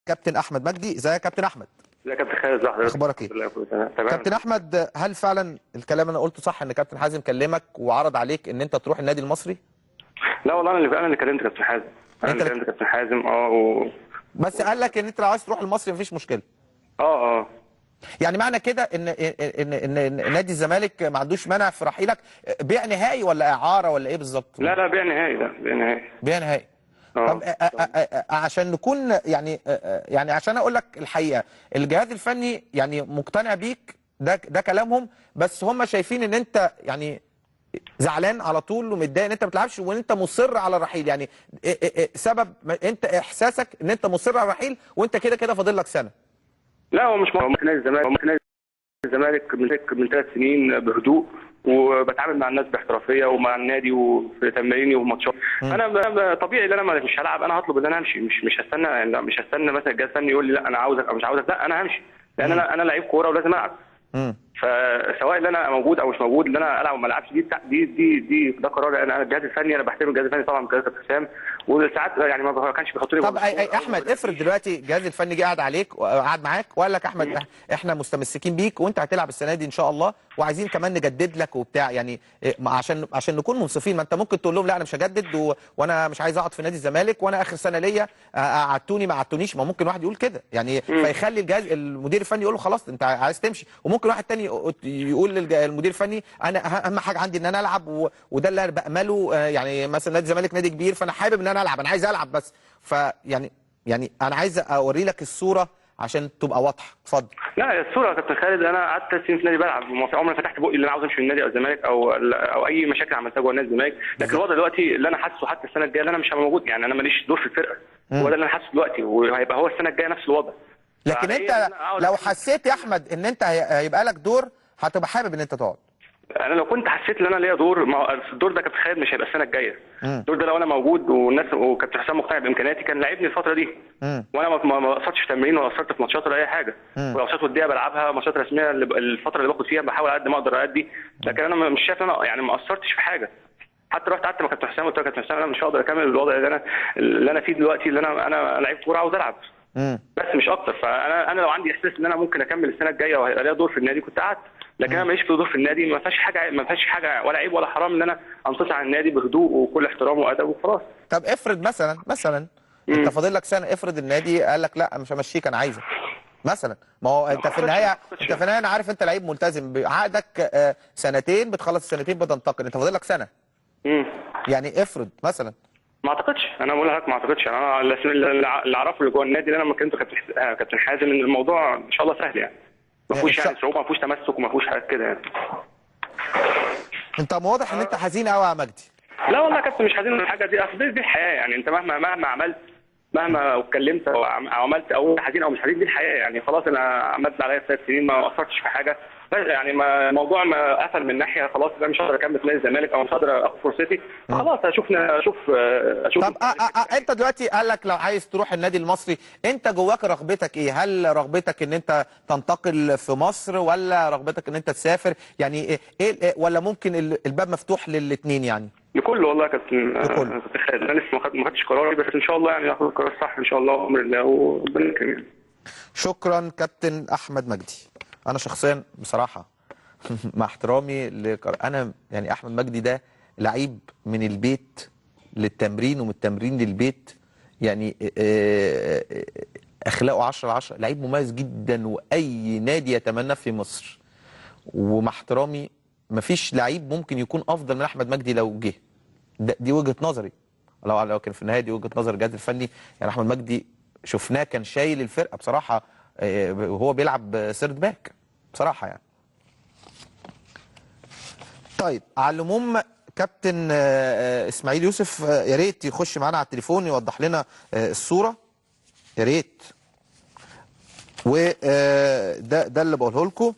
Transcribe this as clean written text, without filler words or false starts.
كابتن احمد مجدي. ازيك يا كابتن احمد؟ ازيك يا كابتن خالد؟ اخبارك ايه؟ تمام. كابتن احمد، هل فعلا الكلام اللي انا قلته صح ان كابتن حازم كلمك وعرض عليك ان انت تروح النادي المصري؟ لا والله انا اللي كلمت كابتن حازم. انت كلمت كابتن حازم بس قال لك ان انت لو عايز تروح المصري مفيش مشكله. اه يعني معنى كده ان نادي الزمالك ما عندوش مانع في رحيلك. بيع نهائي ولا اعاره ولا ايه بالظبط؟ لا بيع نهائي. لا بيع نهائي. بيع نهائي. طب عشان نكون يعني عشان اقول لك الحقيقه، الجهاز الفني يعني مقتنع بيك، ده كلامهم، بس هم شايفين ان انت يعني زعلان على طول ومتضايق ان انت ما بتلعبش وان انت مصر على الرحيل. يعني سبب انت احساسك ان انت مصر على الرحيل وانت كده كده فاضل لك سنه. لا هو مش ممكن نادي الزمالك. ممكن نادي الزمالك من 3 سنين بهدوء، وبتعامل مع الناس باحترافيه ومع النادي وفي تماريني وماتشات. انا طبيعي ان انا مش هلعب، انا هطلب ان انا امشي. مش هستنى، يعني مش هستنى مثلا الجهاز الفني يقول لي لا انا عاوزك او مش عاوزك. لا انا همشي لان انا لعيب كوره ولازم العب. فسواء ان انا موجود او مش موجود، ان انا العب وما العبش ده قرار. انا الجهاز الفني، انا بحترم الجهاز الفني طبعا كابتن حسام، وساعات يعني ما كانش بيحطوني. طب احمد، افرض دلوقتي الجهاز الفني جه قعد عليك وقعد معاك وقال لك احمد احنا مستمسكين بيك وانت هتلعب السنه دي ان شاء الله وعايزين كمان نجدد لك وبتاع، يعني عشان نكون منصفين، ما انت ممكن تقول لهم لا انا مش هجدد وانا مش عايز اقعد في نادي الزمالك وانا اخر سنه ليا، قعدتوني ما قعدتونيش. ما ممكن واحد يقول كده يعني، فيخلي المدير الفني يقول له خلاص انت عايز تمشي، وممكن واحد تاني يقول للمدير الفني انا اهم حاجه عندي ان انا العب وده اللي انا بامله. يعني مثلا نادي الزمالك نادي كبير فانا حابب ان انا العب، انا عايز العب بس. يعني انا عايز اوري لك الصوره عشان تبقى واضحه. اتفضل. لا الصوره يا كابتن خالد، انا قعدت 3 سنين في النادي بلعب، عمري ما فتحت بقي اللي انا عاوز امشي من النادي او الزمالك او اي مشاكل عملتها جوه النادي الزمالك. لكن الوضع دلوقتي اللي انا حاسه حتى السنه الجايه اللي انا مش هبقى موجود، يعني انا ماليش دور في الفرقه. هو ده اللي انا حاسه دلوقتي، وهيبقى هو السنه الجايه نفس الوضع. لكن انت لو حسيت يا احمد ان انت هيبقى لك دور هتبقى حابب ان انت تقعد. انا لو كنت حسيت ان انا ليا دور، الدور ده كابتن خالد مش هيبقى السنه الجايه. الدور ده لو انا موجود والناس وكابتن حسام مقتنع بامكانياتي كان لعبني الفتره دي. وانا ما قصرتش في تمرين ولا قصرت في ماتشات ولا اي حاجه. ولو ماتشات وديه بلعبها، ماتشات رسميه الفتره اللي باخد فيها بحاول قد ما اقدر ادي. لكن انا مش شايف ان انا يعني ما قصرتش في حاجه. حتى رحت قعدت مع كابتن حسام وقلت له كابتن حسام انا مش هقدر اكمل الوضع اللي انا فيه دلوقتي، اللي انا لعيب كوره عاوز العب. بس مش اكتر. فانا لو عندي احساس ان انا ممكن اكمل السنه الجايه وهيبقى ليا دور في النادي كنت قعدت. لكن انا ماليش في دور في النادي، ما فيهاش حاجه ولا عيب ولا حرام ان انا انتصر على النادي بهدوء وكل احترام وادب وخلاص. طب افرض مثلا انت فاضل لك سنه، افرض النادي قال لك لا مش همشيك انا عايزك مثلا. ما هو انت في النهايه انا عارف انت لعيب ملتزم بعقدك، سنتين بتخلص السنتين بتنتقل، انت فاضل لك سنه. يعني افرض مثلا. ما اعتقدش، انا بقول لك ما اعتقدش. انا اللي اعرفه اللي جوه النادي اللي انا لما كنت كابتن حازم ان الموضوع ان شاء الله سهل، يعني ما فيهوش يعني صعوبه، ما فيهوش تمسك وما فيهوش حاجات كده يعني. انت واضح ان انت حزين قوي يا مجدي. لا والله يا كابتن مش حزين من الحاجه دي، اصل دي الحياه يعني. انت مهما عملت، مهما اتكلمت او عملت او حزين او مش حزين، دي الحياه يعني. خلاص انا عملت عليا 3 سنين ما قصرتش في حاجه، يعني الموضوع ما قفل من ناحيه خلاص انا مش هقدر اكمل في نادي الزمالك او مش هقدر اخد فرصتي. خلاص اشوف. طب انت دلوقتي قال لك لو عايز تروح النادي المصري، انت جواك رغبتك ايه؟ هل رغبتك ان انت تنتقل في مصر ولا رغبتك ان انت تسافر؟ يعني ايه ولا ممكن الباب مفتوح للاثنين يعني؟ لكله والله يا كابتن خالد. انا لسه ما خدتش قراري، بس ان شاء الله يعني هاخد القرار الصح ان شاء الله بامر الله وربنا يكرمني. شكرا كابتن احمد مجدي. انا شخصيا بصراحه مع احترامي انا يعني احمد مجدي ده لعيب من البيت للتمرين ومن التمرين للبيت، يعني اخلاقه 10/10، لعيب مميز جدا واي نادي يتمنى في مصر. ومع احترامي مفيش لعيب ممكن يكون افضل من احمد مجدي لو جه. دي وجهه نظري، لو كان في النهايه دي وجهه نظر الجهاز الفني. يعني احمد مجدي شفناه كان شايل الفرقه بصراحه وهو بيلعب سيرد باك بصراحه يعني. طيب على العموم كابتن اسماعيل يوسف يا ريت يخش معانا على التليفون يوضح لنا الصوره يا ريت. وده اللي بقوله لكم.